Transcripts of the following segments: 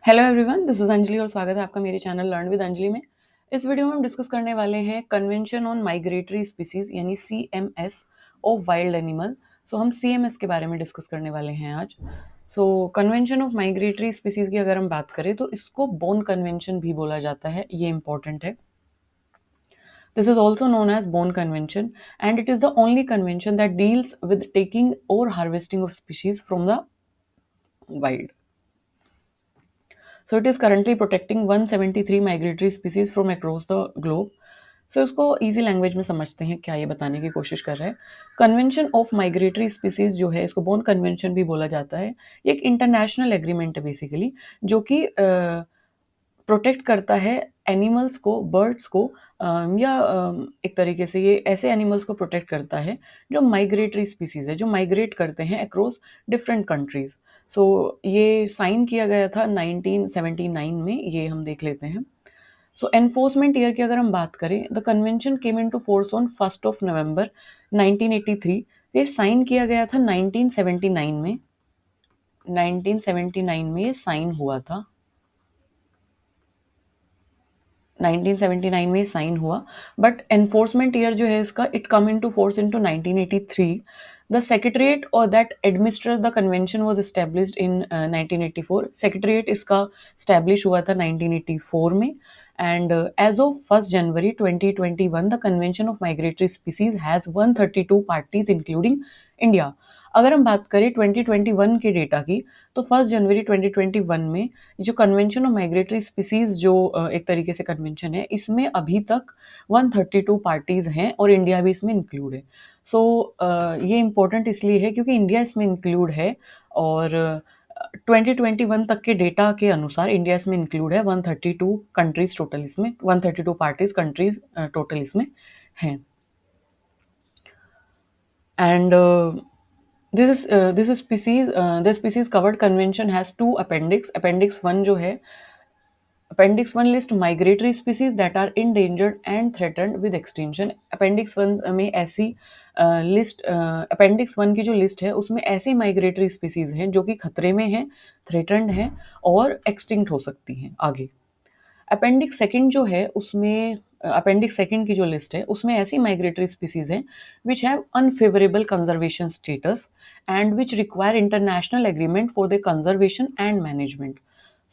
Hello everyone, this is Anjali और स्वागत है आपका मेरे चैनल लर्न विद अंजलि में। इस वीडियो में हम डिस्कस करने वाले हैं कन्वेंशन ऑन माइग्रेटरी स्पीसीज यानी CMS ऑफ वाइल्ड एनिमल। सो हम CMS के बारे में डिस्कस करने वाले हैं आज। सो कन्वेंशन ऑफ माइग्रेटरी स्पीसीज की अगर हम बात करें तो इसको बोन कन्वेंशन भी बोला जाता है, ये इंपॉर्टेंट है। This is also known as Bonn Convention, and it is the only convention that deals with taking or harvesting of species from the wild. So it is currently protecting 173 migratory species from across the globe. So इसको easy language में समझते हैं, क्या ये बताने की कोशिश कर रहे हैं। कन्वेंशन ऑफ माइग्रेटरी स्पीसीज जो है, इसको बोन कन्वेंशन भी बोला जाता है। ये एक इंटरनेशनल एग्रीमेंट है बेसिकली, जो कि प्रोटेक्ट करता है एनिमल्स को, बर्ड्स को, या एक तरीके से ये ऐसे एनिमल्स को प्रोटेक्ट करता है जो माइग्रेटरी स्पीसीज है, जो माइग्रेट करते हैं अक्रॉस डिफरेंट कंट्रीज। सो ये साइन किया गया था 1979 में, ये हम देख लेते हैं। सो एनफोर्समेंट ईयर की अगर हम बात करें, the convention came into force on 1 नवंबर 1983। ये साइन किया गया था 1979 में। 1979 में ये साइन हुआ था। 1979 में साइन हुआ, बट एनफोर्समेंट ईयर जो है इसका, it come into force into 1983। The secretariat और that administrate the convention was established in 1984। Secretariat इसका स्टैब्लिश हुआ था 1984 में। And as of 1 January 2021 the convention of migratory species has 132 parties including India. अगर हम बात करें 2021 के डेटा की, तो 1 जनवरी 2021 में जो कन्वेंशन ऑफ माइग्रेटरी स्पीसीज जो एक तरीके से कन्वेंशन है, इसमें अभी तक 132 पार्टीज हैं और इंडिया भी इसमें इंक्लूड है। सो ये इम्पोर्टेंट इसलिए है क्योंकि इंडिया इसमें इंक्लूड है, और 2021 तक के डेटा के अनुसार इंडिया इसमें इंक्लूड है। 132 कंट्रीज टोटल इसमें, 132 पार्टीज कंट्रीज टोटल इसमें हैं। And this species, the species covered convention has two appendix. Appendix 1 जो है, Appendix 1 list migratory species that are endangered and threatened with extinction. Appendix 1 में ऐसी लिस्ट, Appendix 1 की जो लिस्ट है उसमें ऐसी माइग्रेटरी स्पीसीज हैं जो कि खतरे में हैं, थ्रेटन्ड हैं और एक्सटिंक्ट हो सकती हैं आगे। अपेंडिक्स सेकंड जो है उसमें, अपेंडिक्स सेकंड की जो लिस्ट है उसमें ऐसी माइग्रेटरी स्पीसीज हैं which have unfavourable conservation status and which require international agreement for the conservation and management.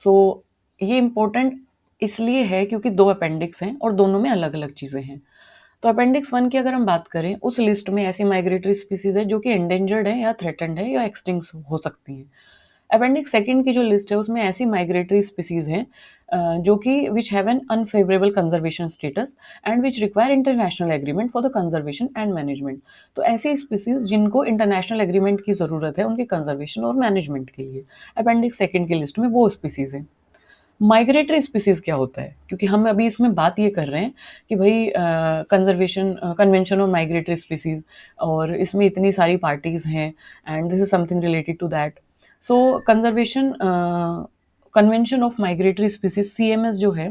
So ये इम्पोर्टेंट इसलिए है क्योंकि दो अपेंडिक्स हैं और दोनों में अलग अलग चीज़ें हैं। तो अपेंडिक्स 1 की अगर हम बात करें, उस लिस्ट में ऐसी माइग्रेटरी स्पीसीज है जो कि एंडेंजर्ड है या थ्रेटन्ड है या एक्सटिंक्ट हो सकती हैं। अपेंडिक्स सेकंड की जो लिस्ट है उसमें ऐसी माइग्रेटरी स्पीसीज हैं जो कि which have an unfavourable conservation status and which require international agreement for the conservation and management. तो ऐसी स्पीसीज जिनको इंटरनेशनल एग्रीमेंट की ज़रूरत है उनके कंजर्वेशन और मैनेजमेंट के लिए, अपेंडिक्स सेकंड की लिस्ट में वो स्पीसीज हैं। माइग्रेटरी स्पीसीज क्या होता है, क्योंकि हम अभी इसमें बात ये कर रहे हैं कि भाई conservation convention of migratory species, और इसमें इतनी सारी पार्टीज हैं and this is something related to that. So conservation convention of migratory species CMS जो है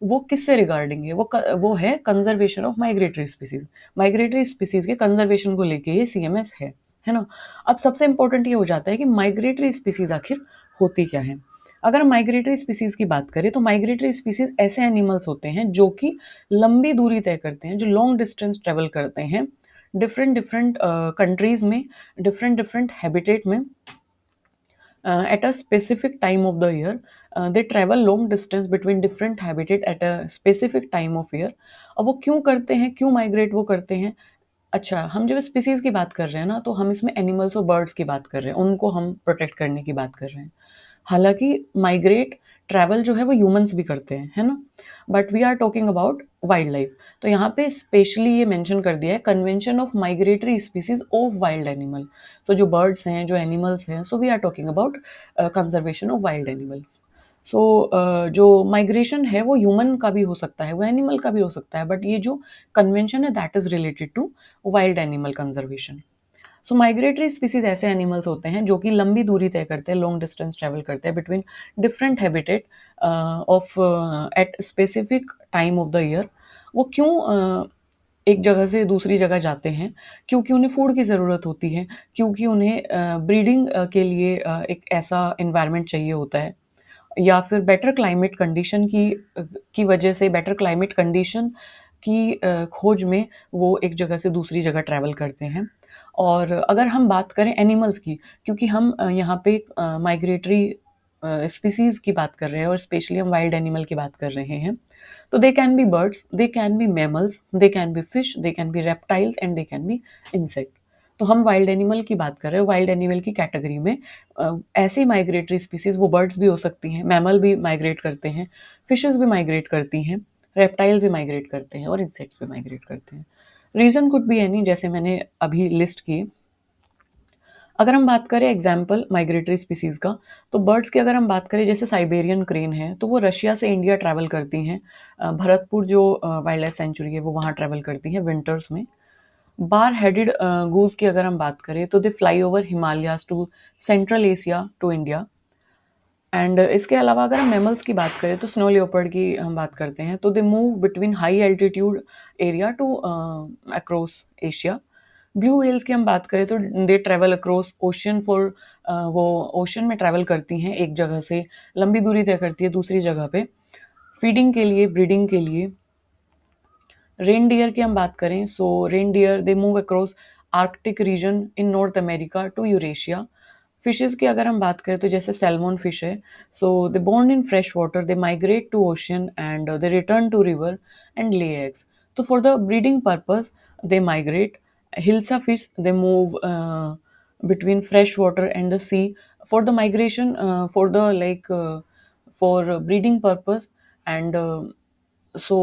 वो किससे रिगार्डिंग है, वो है conservation of migratory species. Migratory species के कंजर्वेशन को लेके ये CMS है ना। अब सबसे इंपॉर्टेंट ये हो जाता है कि माइग्रेटरी स्पीसीज आखिर होती क्या है। अगर माइग्रेटरी स्पीसीज की बात करें तो माइग्रेटरी स्पीसीज ऐसे एनिमल्स होते हैं जो कि लंबी दूरी तय करते हैं, जो लॉन्ग डिस्टेंस ट्रेवल करते हैं डिफरेंट डिफरेंट कंट्रीज में, डिफरेंट डिफरेंट हैबिटेट में, at a specific time of the year. They travel long distance between different habitat at a specific time of year. अब वो क्यों करते हैं, क्यों माइग्रेट वो करते हैं? अच्छा, हम जब स्पीसीज की बात कर रहे हैं ना, तो हम इसमें एनिमल्स और बर्ड्स की बात कर रहे हैं, उनको हम प्रोटेक्ट करने की बात कर रहे हैं। हालांकि माइग्रेट ट्रैवल जो है वो ह्यूमंस भी करते हैं, है ना, but we are talking about wildlife. तो यहाँ पे स्पेशली ये मेंशन कर दिया है convention of migratory species of wild animal. तो जो बर्ड्स हैं, जो एनिमल्स हैं, so we are talking about conservation of wild animal. So जो माइग्रेशन है वो ह्यूमन का भी हो सकता है, वो एनिमल का भी हो सकता है, बट ये जो कन्वेंशन है that is related to wild animal conservation. So migratory species ऐसे एनिमल्स होते हैं जो कि लंबी दूरी तय करते हैं, लॉन्ग डिस्टेंस ट्रेवल करते हैं between different habitat of at specific time of the year. वो क्यों एक जगह से दूसरी जगह जाते हैं? क्योंकि उन्हें फूड की ज़रूरत होती है, क्योंकि उन्हें ब्रीडिंग के लिए एक ऐसा इन्वायरमेंट चाहिए होता है। या फिर बेटर क्लाइमेट कंडीशन की वजह से, बेटर क्लाइमेट कंडीशन की खोज में वो एक जगह से दूसरी जगह ट्रैवल करते हैं। और अगर हम बात करें एनिमल्स की, क्योंकि हम यहाँ पे माइग्रेटरी स्पीसीज़ की बात कर रहे हैं और स्पेशली हम वाइल्ड एनिमल की बात कर रहे हैं, तो they can be birds, they can be mammals, they can be fish, they can be reptiles and they can be insect. तो हम वाइल्ड एनिमल की बात कर रहे हैं, वाइल्ड एनिमल की कैटेगरी में ऐसी माइग्रेटरी स्पीसीज, वो बर्ड्स भी हो सकती हैं, मैमल भी माइग्रेट करते हैं, फिशेस भी माइग्रेट करती हैं, रेप्टाइल्स भी माइग्रेट करते हैं और इंसेक्ट्स भी माइग्रेट करते हैं। रीजन कुड बी एनी, जैसे मैंने अभी लिस्ट किए। अगर हम बात करें एग्जाम्पल माइग्रेटरी स्पीसीज का, तो बर्ड्स की अगर हम बात करें, जैसे साइबेरियन क्रेन है, तो वो रशिया से इंडिया ट्रैवल करती हैं। भरतपुर जो वाइल्ड लाइफ सेंचुरी है वो वहाँ ट्रैवल करती है विंटर्स में। बार हेडेड गूज की अगर हम बात करें, तो they fly over Himalayas to central Asia to India. And इसके अलावा अगर हम मैमल्स की बात करें, तो स्नो लियोपर्ड की हम बात करते हैं, तो they move between high altitude area to across Asia. Blue whales की हम बात करें, तो they travel across ocean for, वो ओशन में ट्रैवल करती हैं, एक जगह से लंबी दूरी तय करती है दूसरी जगह पे, फीडिंग के लिए, ब्रीडिंग के लिए। रेनडियर की हम बात करें, so reindeer they move across Arctic region in North America to Eurasia. Fishes की अगर हम बात करें, तो जैसे सैल्मन फिश है, so they born in fresh water, they migrate to ocean and they return to river and lay eggs. तो for the breeding purpose they migrate. Hilsa fish they move between fresh water and the sea for the migration, for the like for breeding purpose, and so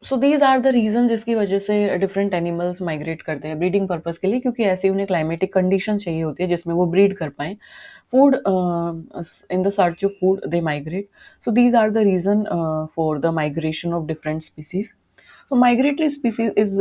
so these are the reason जिसकी वजह से different animals migrate करते हैं breeding purpose के लिए, क्योंकि ऐसे उन्हें क्लाइमेटिक कंडीशन चाहिए होती है जिसमें वो ब्रीड कर पाएं। Food, in the search of food they migrate. So these are the reason for the migration of different species. So migratory species is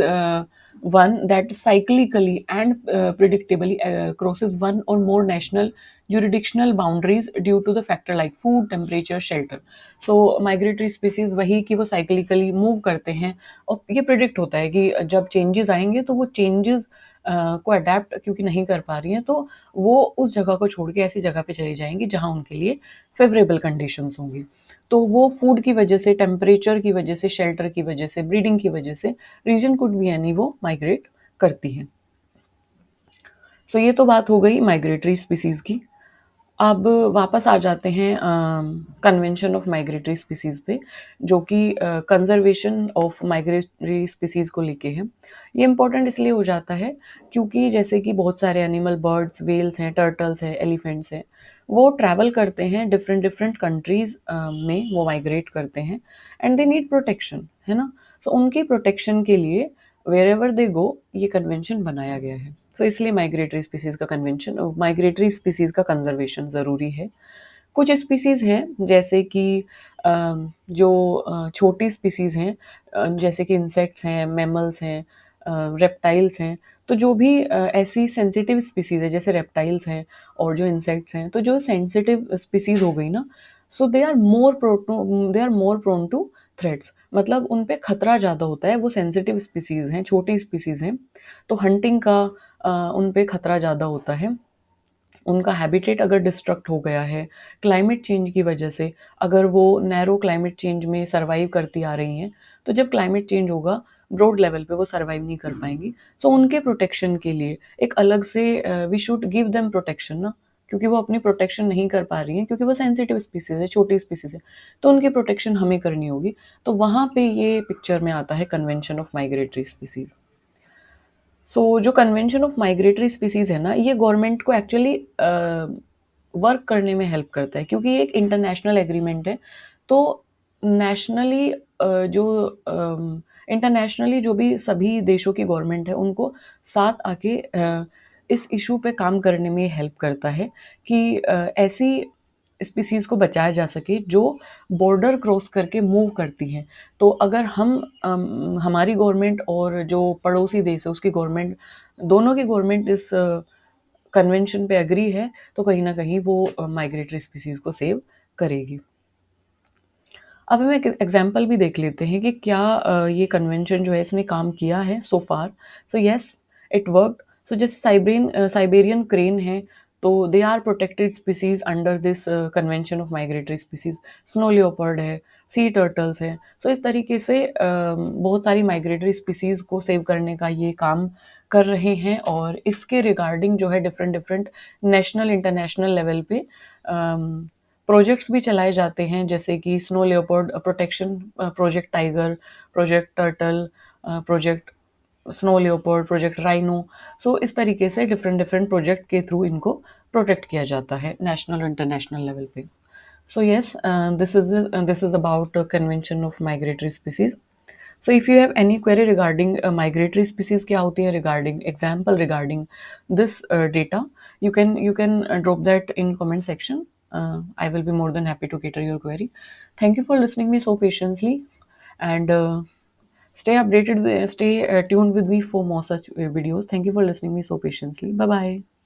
one that cyclically and predictably crosses one or more national jurisdictional boundaries due to the factor like food, temperature, shelter. So migratory species वही कि वो cyclically move करते हैं, और ये predict होता है कि जब changes आएंगे तो वो changes को अडेप्ट क्योंकि नहीं कर पा रही हैं, तो वो उस जगह को छोड़ के ऐसी जगह पे चली जाएंगी जहां उनके लिए फेवरेबल कंडीशंस होंगी। तो वो फूड की वजह से, टेम्परेचर की वजह से, शेल्टर की वजह से, ब्रीडिंग की वजह से, रीजन कुड बी एनी, वो माइग्रेट करती हैं। सो ये तो बात हो गई माइग्रेटरी स्पीसीज की। अब वापस आ जाते हैं कन्वेंशन ऑफ माइग्रेटरी स्पीसीज पे, जो कि कंजर्वेशन ऑफ माइग्रेटरी स्पीसीज को लेके है। ये इंपॉर्टेंट इसलिए हो जाता है क्योंकि जैसे कि बहुत सारे एनिमल, बर्ड्स, वेल्स हैं, टर्टल्स हैं, एलिफेंट्स हैं, वो ट्रैवल करते हैं डिफरेंट डिफरेंट कंट्रीज में, वो माइग्रेट करते हैं एंड दे नीड प्रोटेक्शन, है ना। तो उनकी प्रोटेक्शन के लिए वेर एवर दे गो ये कन्वेंशन बनाया गया है। सो इसलिए माइग्रेटरी स्पीसीज का कन्वेंशन, माइग्रेटरी स्पीसीज का कंजर्वेशन ज़रूरी है। कुछ स्पीसीज हैं जैसे कि जो छोटी स्पीसीज हैं, जैसे कि इंसेक्ट्स हैं, मैमल्स हैं, रेप्टाइल्स हैं, तो जो भी ऐसी सेंसिटिव स्पीसीज है जैसे रेप्टाइल्स हैं और जो इंसेक्ट्स हैं, तो जो सेंसिटिव स्पीसीज हो गई ना, so they are more prone to threats, मतलब उन पे खतरा ज़्यादा होता है। वो सेंसिटिव स्पीसीज हैं, छोटी स्पीसीज हैं, तो हंटिंग का उन पे खतरा ज़्यादा होता है। उनका हैबिटेट अगर डिस्ट्रक्ट हो गया है क्लाइमेट चेंज की वजह से, अगर वो नैरो क्लाइमेट चेंज में सर्वाइव करती आ रही हैं, तो जब क्लाइमेट चेंज होगा ब्रॉड लेवल पे वो सर्वाइव नहीं कर पाएंगी। सो उनके प्रोटेक्शन के लिए एक अलग से, we should give them protection ना, क्योंकि वो अपनी प्रोटेक्शन नहीं कर पा रही हैं, क्योंकि वो सेंसिटिव स्पीसीज है, छोटी स्पीसीज है, तो उनकी प्रोटेक्शन हमें करनी होगी। तो वहाँ पे ये पिक्चर में आता है कन्वेंशन ऑफ माइग्रेटरी स्पीसीज। सो जो कन्वेंशन ऑफ माइग्रेटरी स्पीसीज है ना, ये गवर्नमेंट को एक्चुअली वर्क करने में हेल्प करता है, क्योंकि ये एक इंटरनेशनल एग्रीमेंट है। तो नेशनली जो इंटरनेशनली जो भी सभी देशों की गवर्नमेंट है, उनको साथ आके इस इशू पे काम करने में हेल्प करता है कि ऐसी स्पीसीज को बचाया जा सके जो बॉर्डर क्रॉस करके मूव करती हैं। तो अगर हम हमारी गवर्नमेंट और जो पड़ोसी देश है उसकी गवर्नमेंट, दोनों की गवर्नमेंट इस कन्वेंशन पे एग्री है, तो कहीं ना कहीं वो माइग्रेटरी स्पीसीज को सेव करेगी। अब हम एक एग्जांपल भी देख लेते हैं कि क्या ये कन्वेंशन जो है इसने काम किया है so far. So yes, it worked. So जैसे साइबेरियन क्रेन है, तो they are protected species under this convention of migratory species. Snow leopard है, सी टर्टल्स हैं। सो इस तरीके से बहुत सारी माइग्रेटरी स्पीसीज को सेव करने का ये काम कर रहे हैं, और इसके रिगार्डिंग जो है different different national international level पे प्रोजेक्ट्स भी चलाए जाते हैं, जैसे कि snow leopard protection project tiger, project turtle, project snow leopard, project rhino. So इस तरीके से डिफरेंट डिफरेंट प्रोजेक्ट के थ्रू इनको प्रोटेक्ट किया जाता है नेशनल और इंटरनेशनल लेवल पे। So yes, this is about convention of migratory species. So if you have any query regarding migratory species क्या होती है, regarding example regarding this data, you can drop that in comment section. I will be more than happy to cater your query. Thank you for listening me so patiently, and stay updated, stay tuned with me for more such videos. Thank you for listening me so patiently. Bye bye.